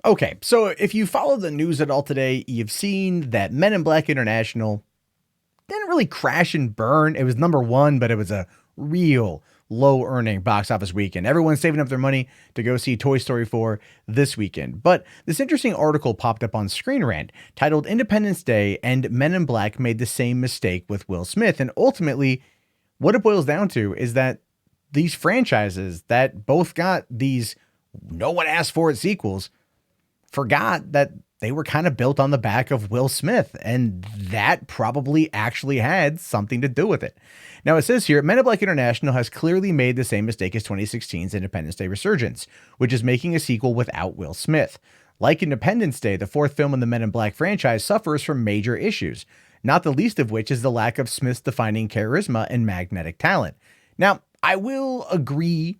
Okay, so if you follow the news at all today, you've seen that Men in Black International didn't really crash and burn. It was number one, but it was a real low earning box office weekend. Everyone's saving up their money to go see Toy Story 4 this weekend. But this interesting article popped up on Screen Rant titled Independence Day and Men in Black made the same mistake with Will Smith. And ultimately, what it boils down to is that these franchises that both got these no one asked for it sequels forgot that they were kind of built on the back of Will Smith, and that probably actually had something to do with it. Now, it says here Men in Black International has clearly made the same mistake as 2016's Independence Day Resurgence, which is making a sequel without Will Smith. Like Independence Day, the fourth film in the Men in Black franchise suffers from major issues, not the least of which is the lack of Smith's defining charisma and magnetic talent. Now, I will agree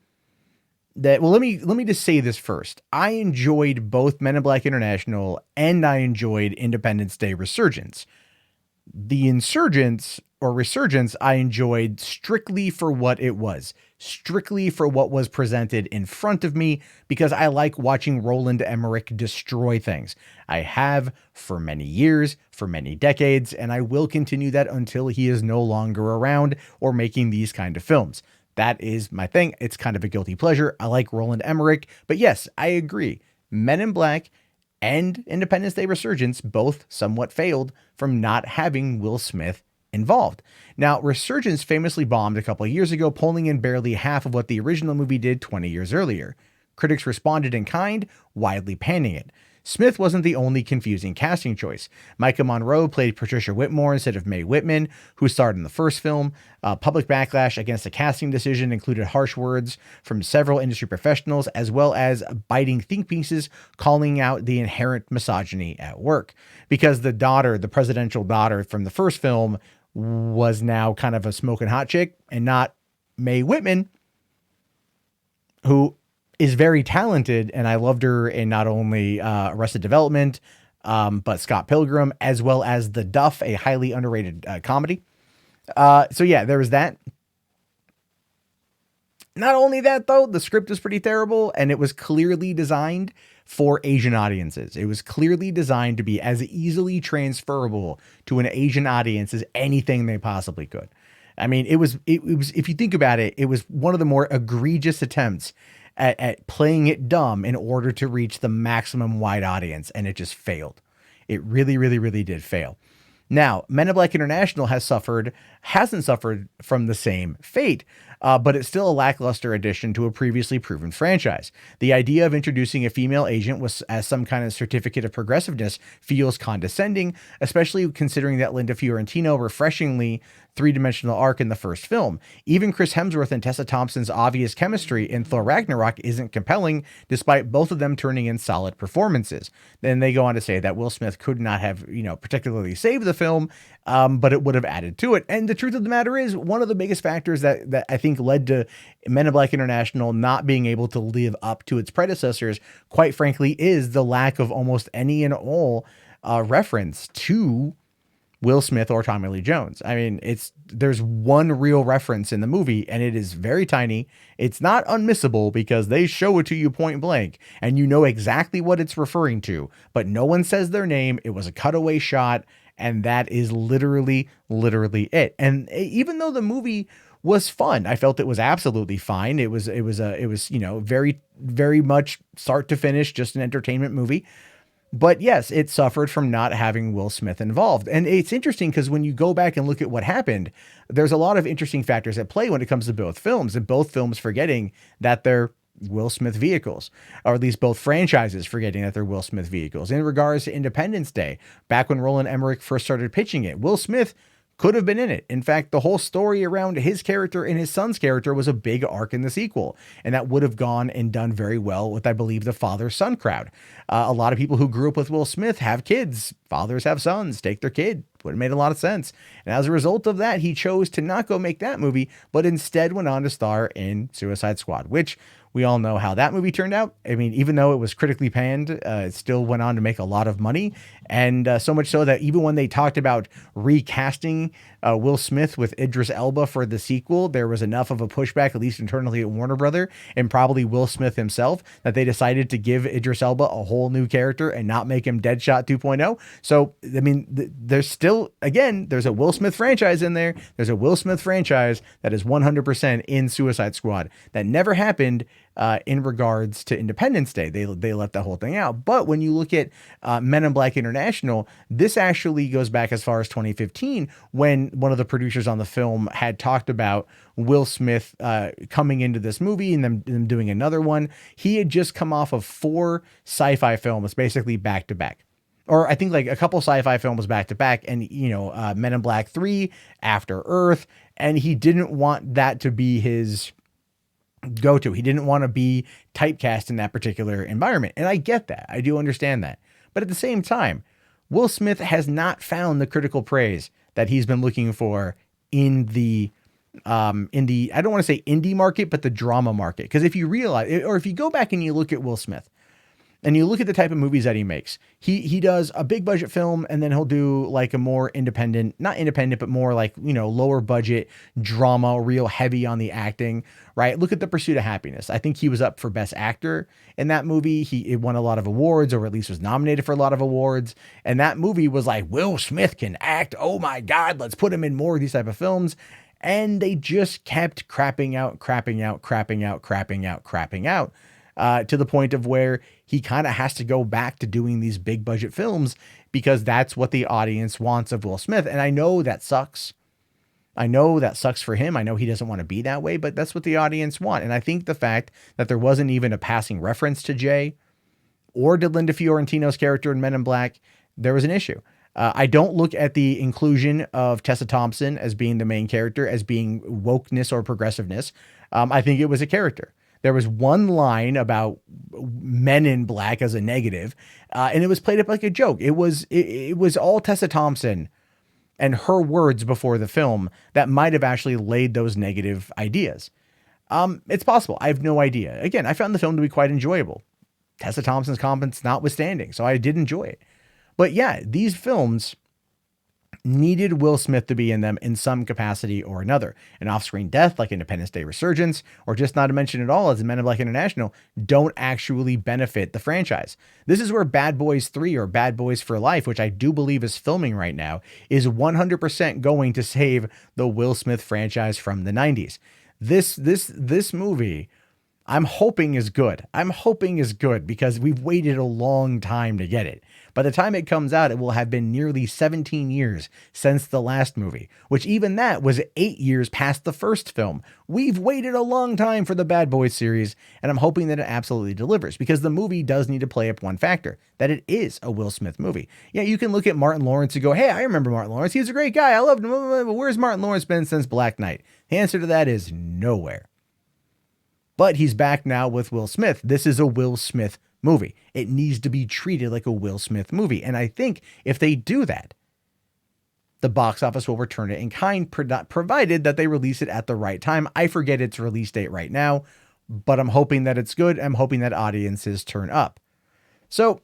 that let me just say this first. I enjoyed both Men in Black International and I enjoyed Independence Day Resurgence. The Insurgents or Resurgence I enjoyed strictly for what it was, strictly for what was presented in front of me, because I like watching Roland Emmerich destroy things. I have for many years, for many decades, and I will continue that until he is no longer around or making these kind of films. That is my thing. It's kind of a guilty pleasure. I like Roland Emmerich, but yes, I agree. Men in Black and Independence Day Resurgence both somewhat failed from not having Will Smith involved. Now, Resurgence famously bombed a couple of years ago, pulling in barely half of what the original movie did 20 years earlier. Critics responded in kind, widely panning it. Smith wasn't the only confusing casting choice. Micah Monroe played Patricia Whitmore instead of Mae Whitman, who starred in the first film. Public backlash against the casting decision included harsh words from several industry professionals, as well as biting think pieces calling out the inherent misogyny at work. Because the daughter, the presidential daughter from the first film, was now kind of a smoking hot chick and not Mae Whitman, who is very talented, and I loved her in not only Arrested Development, but Scott Pilgrim, as well as The Duff, a highly underrated comedy. So yeah, there was that. Not only that, though, the script is pretty terrible, and it was clearly designed for Asian audiences. It was clearly designed to be as easily transferable to an Asian audience as anything they possibly could. I mean, it was, if you think about it, it was one of the more egregious attempts at playing it dumb in order to reach the maximum wide audience, and it just failed. It really, really, really did fail. Now, Men in Black International hasn't suffered from the same fate, but it's still a lackluster addition to a previously proven franchise. The idea of introducing a female agent was as some kind of certificate of progressiveness feels condescending, especially considering that Linda Fiorentino refreshingly three-dimensional arc in the first film. Even Chris Hemsworth and Tessa Thompson's obvious chemistry in Thor Ragnarok isn't compelling, despite both of them turning in solid performances. Then they go on to say that Will Smith could not have, particularly saved the film, but it would have added to it. And the truth of the matter is, one of the biggest factors that I think led to Men in Black International not being able to live up to its predecessors, quite frankly, is the lack of almost any and all reference to Will Smith or Tommy Lee Jones. I mean, there's one real reference in the movie, and it is very tiny. It's not unmissable because they show it to you point blank, and you know exactly what it's referring to, but no one says their name. It was a cutaway shot, and that is literally it. And even though the movie was fun, I felt it was absolutely fine. It was very, very much start to finish, just an entertainment movie. But yes, it suffered from not having Will Smith involved. And it's interesting because when you go back and look at what happened, there's a lot of interesting factors at play when it comes to both films, and both films forgetting that they're Will Smith vehicles, or at least both franchises forgetting that they're Will Smith vehicles. In regards to Independence Day, back when Roland Emmerich first started pitching it, Will Smith could have been in it. In fact, the whole story around his character and his son's character was a big arc in the sequel, and that would have gone and done very well with, I believe, the father-son crowd. A lot of people who grew up with Will Smith have kids. Fathers have sons. Take their kid. Would have made a lot of sense. And as a result of that, he chose to not go make that movie, but instead went on to star in Suicide Squad, which We all know how that movie turned out. I mean, even though it was critically panned, it still went on to make a lot of money. And so much so that even when they talked about recasting Will Smith with Idris Elba for the sequel, there was enough of a pushback, at least internally at Warner Brother, and probably Will Smith himself, that they decided to give Idris Elba a whole new character and not make him Deadshot 2.0. So, I mean, there's still, again, there's a Will Smith franchise in there. There's a Will Smith franchise that is 100% in Suicide Squad. That never happened in regards to Independence Day. They left that whole thing out. But when you look at Men in Black International, this actually goes back as far as 2015, when one of the producers on the film had talked about Will Smith coming into this movie and them doing another one. He had just come off of 4 sci-fi films, basically back to back. Or I think like a couple sci-fi films back to back, and Men in Black 3, After Earth, and he didn't want that to be his go-to. He didn't want to be typecast in that particular environment. And I get that. I do understand that. But at the same time, Will Smith has not found the critical praise that he's been looking for in the I don't want to say indie market, but the drama market. Because if you realize, or if you go back and you look at Will Smith, and you look at the type of movies that he makes, he does a big budget film, and then he'll do like a more independent, not independent, but more like, lower budget drama, real heavy on the acting, right? Look at The Pursuit of Happiness. I think he was up for Best Actor in that movie. It won a lot of awards, or at least was nominated for a lot of awards. And that movie was like, Will Smith can act. Oh my God, let's put him in more of these type of films. And they just kept crapping out, to the point of where he kind of has to go back to doing these big budget films because that's what the audience wants of Will Smith. And I know that sucks. I know that sucks for him. I know he doesn't want to be that way, but that's what the audience want. And I think the fact that there wasn't even a passing reference to Jay or to Linda Fiorentino's character in Men in Black, there was an issue. I don't look at the inclusion of Tessa Thompson as being the main character, as being wokeness or progressiveness. I think it was a character. There was one line about Men in Black as a negative, and it was played up like a joke. It was all Tessa Thompson and her words before the film that might have actually laid those negative ideas. It's possible. I have no idea. Again, I found the film to be quite enjoyable, Tessa Thompson's comments notwithstanding, so I did enjoy it. But yeah, these films needed Will Smith to be in them in some capacity or another. An off-screen death like Independence Day Resurgence, or just not to mention at all as Men in Black International, don't actually benefit the franchise. This is where Bad Boys 3 or Bad Boys for Life, which I do believe is filming right now, is 100% going to save the Will Smith franchise from the 90s. This movie, I'm hoping is good. I'm hoping is good because we've waited a long time to get it. By the time it comes out, it will have been nearly 17 years since the last movie, which even that was 8 years past the first film. We've waited a long time for the Bad Boys series, and I'm hoping that it absolutely delivers because the movie does need to play up one factor, that it is a Will Smith movie. Yeah, you can look at Martin Lawrence and go, hey, I remember Martin Lawrence. He was a great guy. I loved him. But where's Martin Lawrence been since Black Knight? The answer to that is nowhere. But he's back now with Will Smith. This is a Will Smith movie. It needs to be treated like a Will Smith movie. And I think if they do that, the box office will return it in kind, provided that they release it at the right time. I forget its release date right now, but I'm hoping that it's good. I'm hoping that audiences turn up. So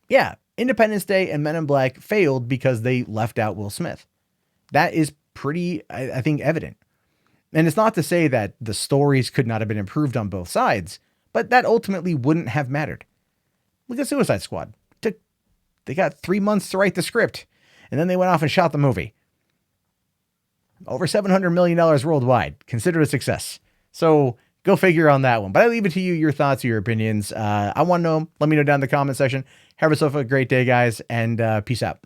yeah, Independence Day and Men in Black failed because they left out Will Smith. That is pretty, I think, evident. And it's not to say that the stories could not have been improved on both sides, but that ultimately wouldn't have mattered. Look at Suicide Squad. They got 3 months to write the script, and then they went off and shot the movie. Over $700 million worldwide. Considered a success. So go figure on that one. But I leave it to you, your thoughts, your opinions. I want to know. Let me know down in the comment section. Have yourself a great day, guys, and peace out.